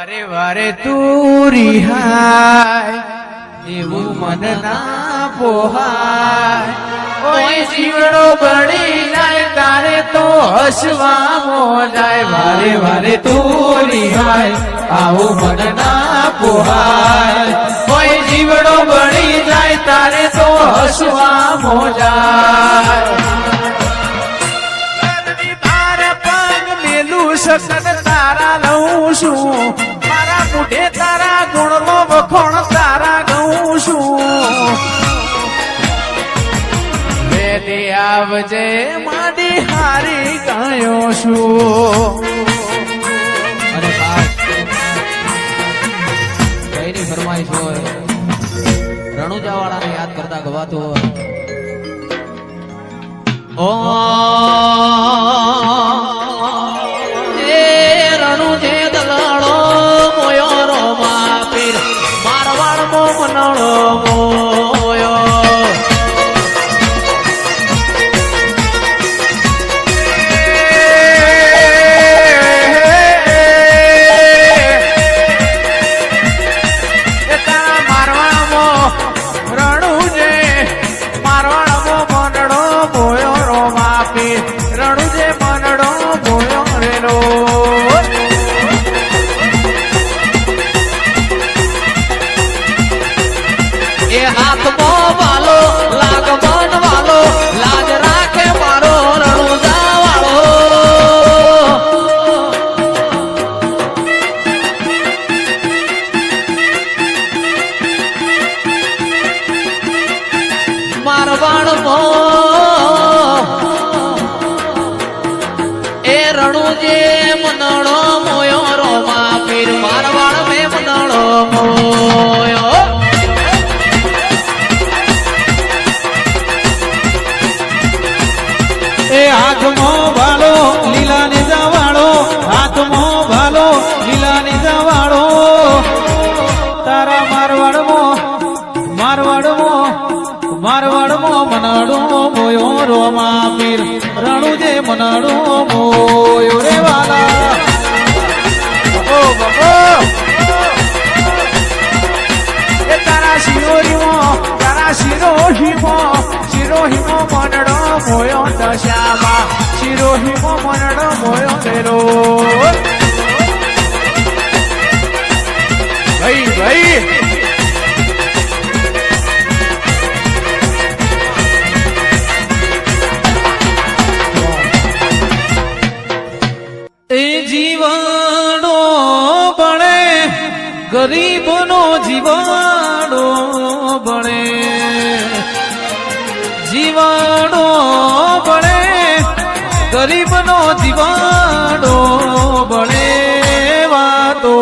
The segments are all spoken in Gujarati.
વારે વારે તું રિહાય એવું મન ના પોહાય કોઈ જીવડો બળી જાય તારે તો હસવા મોજાય વારે વારે તું રિહાય આવું મન ના પોહાય કોઈ જીવડો બળી જાય તારે તો હસવા મોજાય સતત તારા લઉં છું મારા મુઢે તારા ગુણનો વખોણ તારા ગઉં છું વેલી આવજે માડી હારી ગયો છું. અરે ખાસ કઈની ફરમાઈશ હોય રણુજા વાળાને યાદ કરતા ગવાતું હોય. ઓ હાથમો ભાલો લીલા ને જવાળો હાથમો ભાલો લીલા ને જવાળો તારા મારવાડમો મનાડો મોયો રોમા પીર રણુજે મનાડો મોયો રે વાલા. ઓ બાબો એ તારા શિરોહીમો મનડો મોયો દશામાં શિરોહીમો મનડો મોયો દેલો ભાઈ ભાઈ એ જીવાડો બળે ગરીબનો જીવાડો બળે જીવાડો બળે ગરીબનો જીવાડો બળે વાતો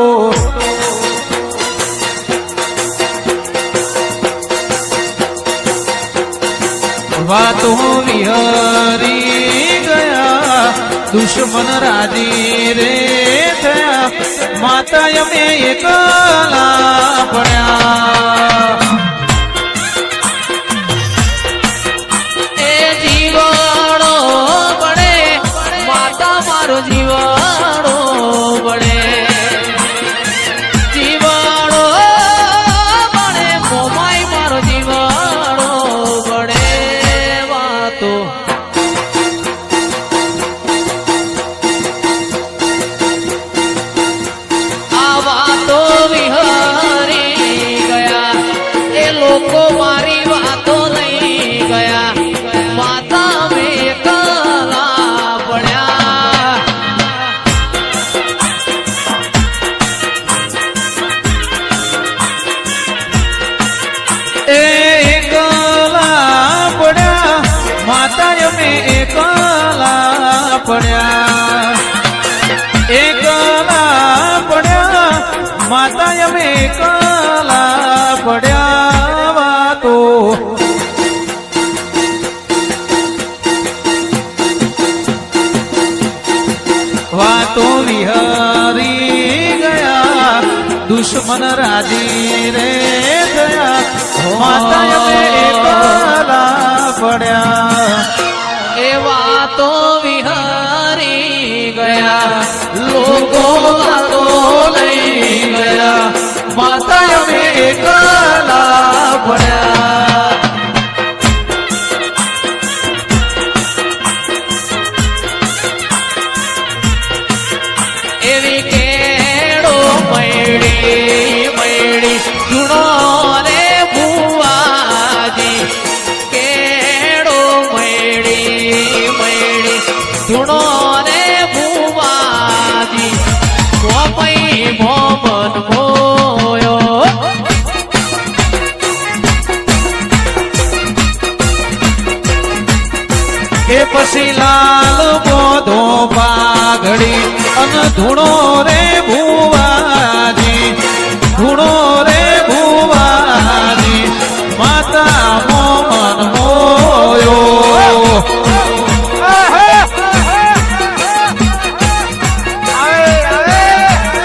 વાતો વિહરી ગયા દુશ્મન રાજી રે થયા માતા અમે એકલા પડ્યા. જીવાડો બળે જીવાડો બળે મોમાઈ મારો જીવાડો બળે વાતો આ વાતો વિહરી ગયા એ લોકો મારી વાતો લઈ ગયા માતા મેં એકલા પડ્યા. એકલા પડ્યા માતા અમે એકલા પડ્યા એકલા પડ્યા માતા અમે એકલા પડ્યા વાતો વાતો વિહરી ગયા દુશ્મન રાજી રે ગયા માતા અમે એકલા પડ્યા. એ વાતો વિહરી ગયા લોકો વાતો લઈ મયડી મયડી ધૂણો રે ભુવાજી કેડો મયડી મયડી ધૂણો રે ભુવાજી મોમઈ મોમન મોયો એ પછી લાલ બોધો પાઘડી અન ધૂણો રે ભુવાજી ધૂણો રે ભુવાજી માતા મોમન મોયો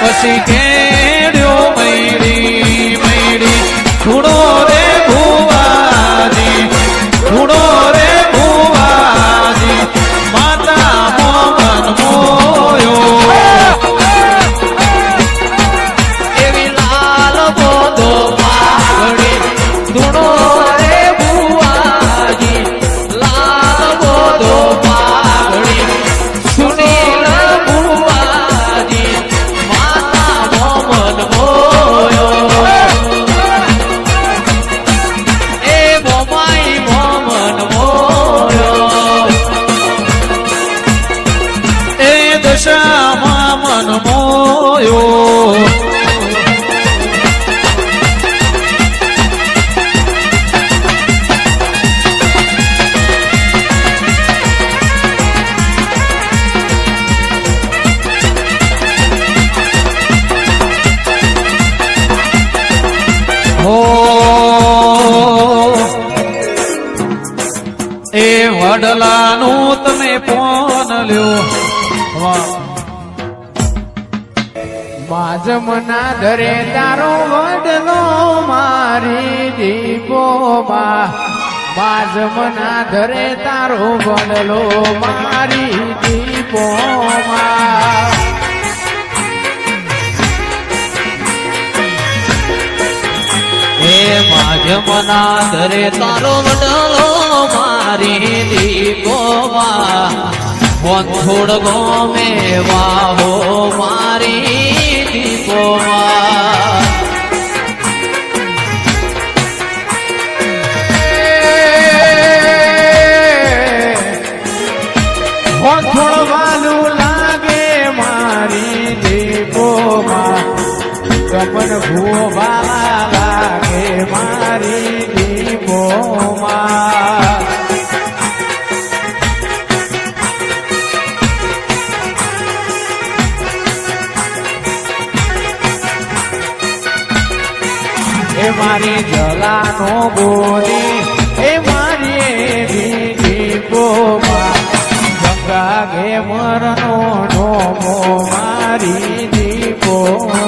પછી કેડ્યો મયડી મયડી ધૂણો રે ભુવાજી ધૂણો રે ભુવાજી માતા મોમન મોયો એવી લાલ બોધો પાઘડી ધૂણો રે ભુવાજી લાલ બોધો પાઘડી સુનીલ ભુવાજી માતા મોમન મોયો એ મોમાઈ મોમન મોયો એ દશામાં મન મોયો હો એ વડલાનું તમે પોન લ્યો વાહ બાજમના ધરે તારો વડલો મારી દીપોમાં બાજમના ધરે તારો વડલો મારી દીપોમાં હે માધ્યમના ધરે તારો વડલો મારી દીપોમાં વંથોડ ગોમે વાહો મારી દીપોમાં થોડવાનું લાગે મારી દીપોમાં કમન ભૂવા લાગે મારી દીપોમાં એ મારી જલાનો બોલી એ મારી એવી દીપોમાં ગંગા ઘેમરનો ઢોમો મારી દીપોમાં